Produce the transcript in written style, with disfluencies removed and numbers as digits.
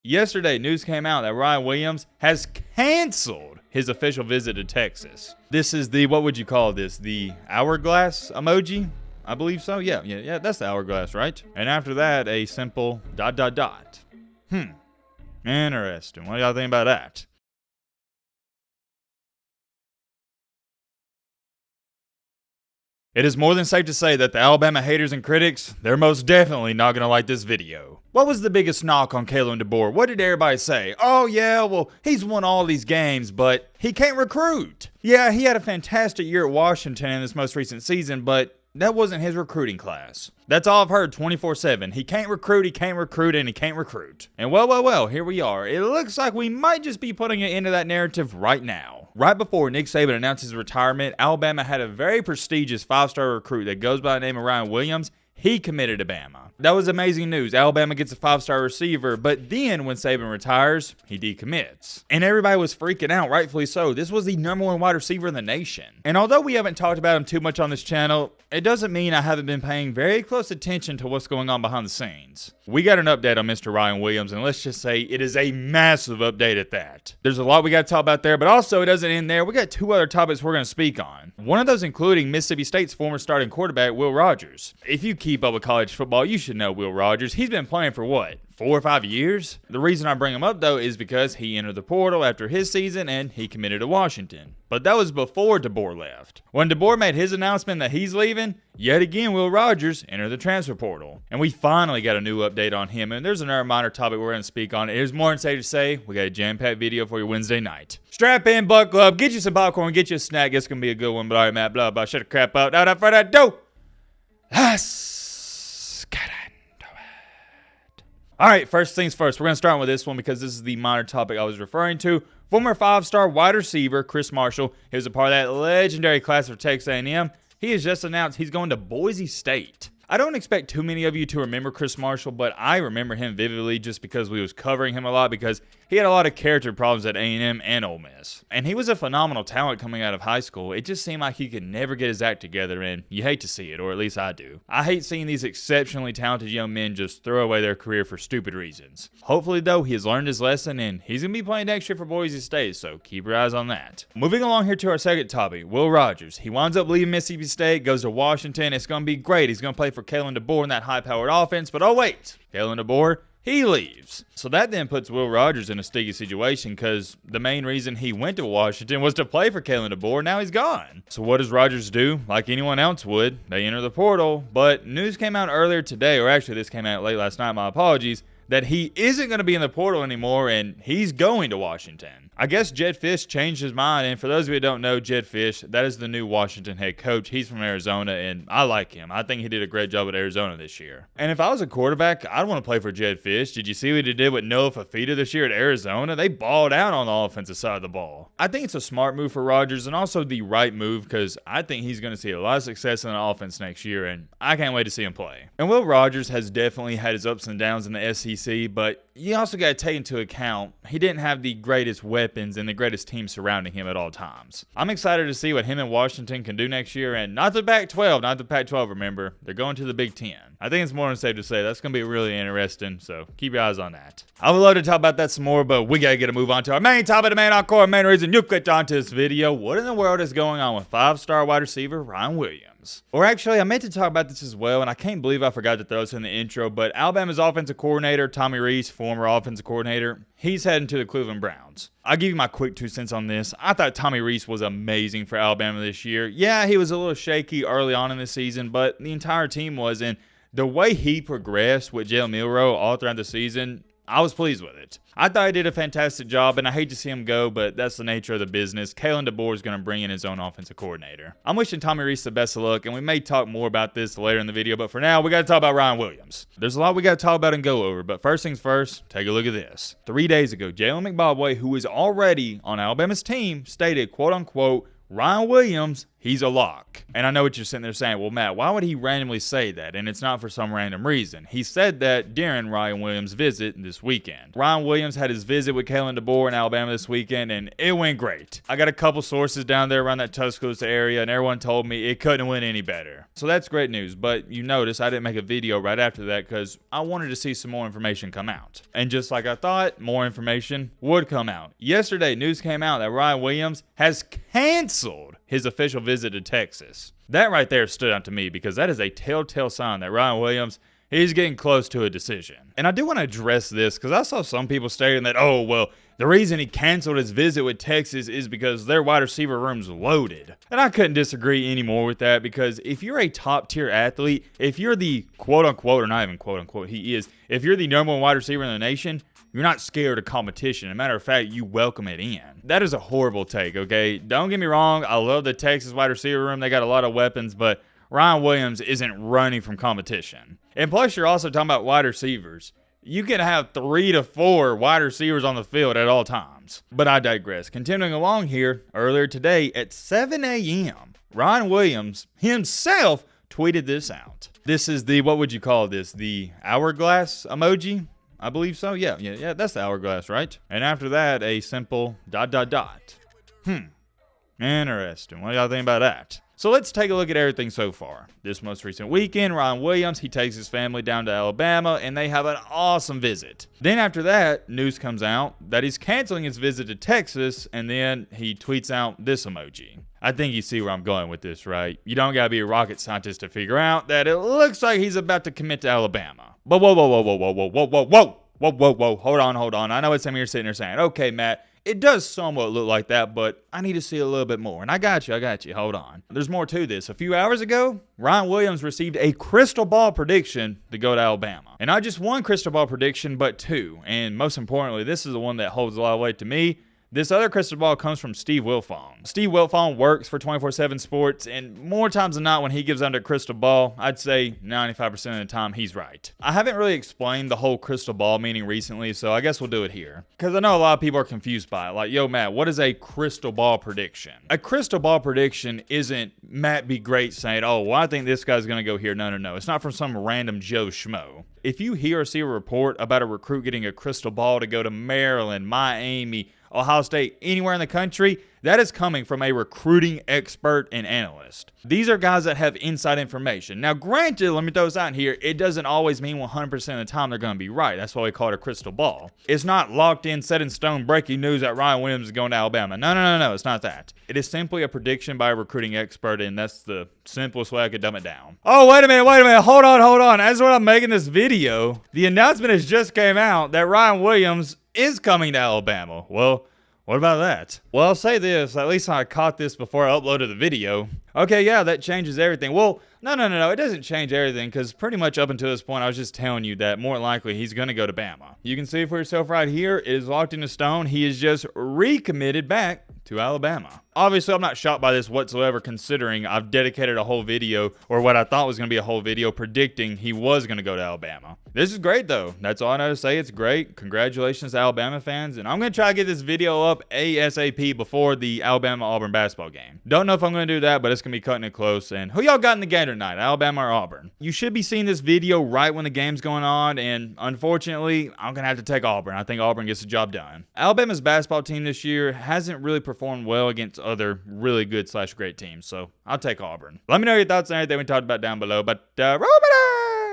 Yesterday, news came out that Ryan Williams has canceled his official visit to Texas. This is the, what would you call this? The hourglass emoji? I believe so. Yeah, that's the hourglass, right? And after that, a simple ... Interesting. What do y'all think about that? It is more than safe to say that the Alabama haters and critics, they're most definitely not going to like this video. What was the biggest knock on Kalen DeBoer? What did everybody say? Oh yeah, well, he's won all these games, but he can't recruit. Yeah, he had a fantastic year at Washington in this most recent season, but that wasn't his recruiting class. That's all I've heard 24/7. He can't recruit, and he can't recruit. And well, here we are. It looks like we might just be putting an end to that narrative right now. Right before Nick Saban announced his retirement, Alabama had a very prestigious 5-star recruit that goes by the name of Ryan Williams. He committed to Bama. That was amazing news. Alabama gets a 5-star receiver, but then when Saban retires, he decommits. And everybody was freaking out, rightfully so. This was the #1 wide receiver in the nation. And although we haven't talked about him too much on this channel, it doesn't mean I haven't been paying very close attention to what's going on behind the scenes. We got an update on Mr. Ryan Williams, and let's just say it is a massive update at that. There's a lot we got to talk about there, but also it doesn't end there. We got 2 other topics we're going to speak on. One of those including Mississippi State's former starting quarterback, Will Rogers. If you keep up with college football, you should know Will Rogers. He's been playing for what, 4 or 5 years? The reason I bring him up though is because he entered the portal after his season and he committed to Washington. But that was before DeBoer left. When DeBoer made his announcement that he's leaving, yet again Will Rogers entered the transfer portal. And we finally got a new update on him, and there's another minor topic we're going to speak on. It is more than safe to say we got a jam-packed video for your Wednesday night. Strap in, buckle up, get you some popcorn, get you a snack. It's going to be a good one, but alright, Matt, blah, blah, shut the crap out. Now, without further ado, let's get into it. Alright, first things first, we're going to start with this one because this is the minor topic I was referring to. Former 5-star wide receiver Chris Marshall, he was a part of that legendary class for Texas A&M. He has just announced he's going to Boise State. I don't expect too many of you to remember Chris Marshall, but I remember him vividly just because we was covering him a lot because he had a lot of character problems at A&M and Ole Miss. And he was a phenomenal talent coming out of high school. It just seemed like he could never get his act together, and you hate to see it, or at least I do. I hate seeing these exceptionally talented young men just throw away their career for stupid reasons. Hopefully, though, he has learned his lesson, and he's going to be playing next year for Boise State, so keep your eyes on that. Moving along here to our second topic, Will Rogers. He winds up leaving Mississippi State, goes to Washington. It's going to be great. He's going to play for Kalen DeBoer in that high-powered offense, but oh wait, Kalen DeBoer, he leaves. So that then puts Will Rogers in a sticky situation because the main reason he went to Washington was to play for Kalen DeBoer. Now he's gone. So what does Rogers do? Like anyone else would, they enter the portal. But news came out earlier today, or actually this came out late last night, my apologies, that he isn't going to be in the portal anymore and he's going to Washington. I guess Jedd Fisch changed his mind, and for those of you who don't know Jedd Fisch, that is the new Washington head coach. He's from Arizona, and I like him. I think he did a great job at Arizona this year. And if I was a quarterback, I'd want to play for Jedd Fisch. Did you see what he did with Noah Fafita this year at Arizona? They balled out on the offensive side of the ball. I think it's a smart move for Rodgers and also the right move because I think he's going to see a lot of success in the offense next year, and I can't wait to see him play. And Will Rogers has definitely had his ups and downs in the SEC, but you also got to take into account he didn't have the greatest weapons and the greatest team surrounding him at all times. I'm excited to see what him and Washington can do next year, and not the Pac-12, not the Pac-12, remember. They're going to the Big Ten. I think it's more than safe to say that's going to be really interesting, so keep your eyes on that. I would love to talk about that some more, but we got to get a move on to our main topic, the main encore, main reason you clicked onto this video. What in the world is going on with 5-star wide receiver Ryan Williams? Or actually, I meant to talk about this as well, and I can't believe I forgot to throw this in the intro, but Alabama's offensive coordinator, Tommy Rees, former offensive coordinator, he's heading to the Cleveland Browns. I'll give you my quick 2 cents on this. I thought Tommy Rees was amazing for Alabama this year. Yeah, he was a little shaky early on in the season, but the entire team was, and the way he progressed with Jalen Milroe all throughout the season, I was pleased with it. I thought he did a fantastic job, and I hate to see him go, but that's the nature of the business. Kalen DeBoer is going to bring in his own offensive coordinator. I'm wishing Tommy Rees the best of luck, and we may talk more about this later in the video, but for now, we got to talk about Ryan Williams. There's a lot we got to talk about and go over, but first things first, take a look at this. 3 days ago, Jalen McBobway, who is already on Alabama's team, stated, quote-unquote, Ryan Williams he's a lock. And I know what you're sitting there saying, well, Matt, why would he randomly say that? And it's not for some random reason. He said that during Ryan Williams' visit this weekend. Ryan Williams had his visit with Kalen DeBoer in Alabama this weekend, and it went great. I got a couple sources down there around that Tuscaloosa area, and everyone told me it couldn't win any better. So that's great news, but you notice I didn't make a video right after that because I wanted to see some more information come out. And just like I thought, more information would come out. Yesterday, news came out that Ryan Williams has canceled his official visit to Texas. That right there stood out to me because that is a telltale sign that Ryan Williams, he's getting close to a decision. And I do want to address this because I saw some people stating that, oh, well, the reason he canceled his visit with Texas is because their wide receiver room's loaded. And I couldn't disagree anymore with that because if you're a top-tier athlete, if you're the quote-unquote, or not even quote-unquote, he is, if you're the number one wide receiver in the nation, you're not scared of competition. As a matter of fact, you welcome it in. That is a horrible take, okay? Don't get me wrong. I love the Texas wide receiver room. They got a lot of weapons, but Ryan Williams isn't running from competition. And plus, you're also talking about wide receivers. You can have 3 to 4 wide receivers on the field at all times. But I digress. Continuing along here, earlier today at 7 a.m., Ryan Williams himself tweeted this out. This is the, what would you call this? The hourglass emoji? I believe so. Yeah, that's the hourglass, right? And after that, a simple ... Interesting. What do y'all think about that? So let's take a look at everything so far. This most recent weekend, Ryan Williams, he takes his family down to Alabama, and they have an awesome visit. Then after that, news comes out that he's canceling his visit to Texas, and then he tweets out this emoji. I think you see where I'm going with this, right? You don't gotta be a rocket scientist to figure out that it looks like he's about to commit to Alabama. But whoa, hold on. I know what some of you are sitting there saying, okay, Matt, it does somewhat look like that, but I need to see a little bit more. And I got you. Hold on. There's more to this. A few hours ago, Ryan Williams received a crystal ball prediction to go to Alabama. And not just one crystal ball prediction, but 2. And most importantly, this is the one that holds a lot of weight to me. This other crystal ball comes from Steve Wilfong. Steve Wilfong works for 24/7 Sports, and more times than not when he gives out a crystal ball, I'd say 95% of the time he's right. I haven't really explained the whole crystal ball meaning recently, so I guess we'll do it here. Because I know a lot of people are confused by it. Like, yo, Matt, what is a crystal ball prediction? A crystal ball prediction isn't Matt be great saying, oh, well, I think this guy's going to go here. No. It's not from some random Joe Schmo. If you hear or see a report about a recruit getting a crystal ball to go to Maryland, Miami, Ohio State, anywhere in the country, that is coming from a recruiting expert and analyst. These are guys that have inside information. Now, granted, let me throw this out here, it doesn't always mean 100% of the time they're going to be right. That's why we call it a crystal ball. It's not locked in, set in stone, breaking news that Ryan Williams is going to Alabama. No, it's not that. It is simply a prediction by a recruiting expert, and that's the simplest way I could dumb it down. Oh, wait a minute, hold on. As when I'm making this video, the announcement has just came out that Ryan Williams is coming to Alabama. Well, what about that? Well, I'll say this, at least I caught this before I uploaded the video. Okay, yeah, that changes everything. Well, no, it doesn't change everything because pretty much up until this point, I was just telling you that more likely he's going to go to Bama. You can see for yourself right here, it is locked into stone. He is just recommitted back to Alabama. Obviously, I'm not shocked by this whatsoever considering I've dedicated a whole video, or what I thought was going to be a whole video, predicting he was going to go to Alabama. This is great, though. That's all I know to say. It's great. Congratulations to Alabama fans, and I'm going to try to get this video up ASAP before the Alabama-Auburn basketball game. Don't know if I'm going to do that, but it's going to be cutting it close. And who y'all got in the game tonight, Alabama or Auburn? You should be seeing this video right when the game's going on, and unfortunately, I'm going to have to take Auburn. I think Auburn gets the job done. Alabama's basketball team this year hasn't really performed well against other really good/great teams, so I'll take Auburn. Let me know your thoughts on everything we talked about down below, but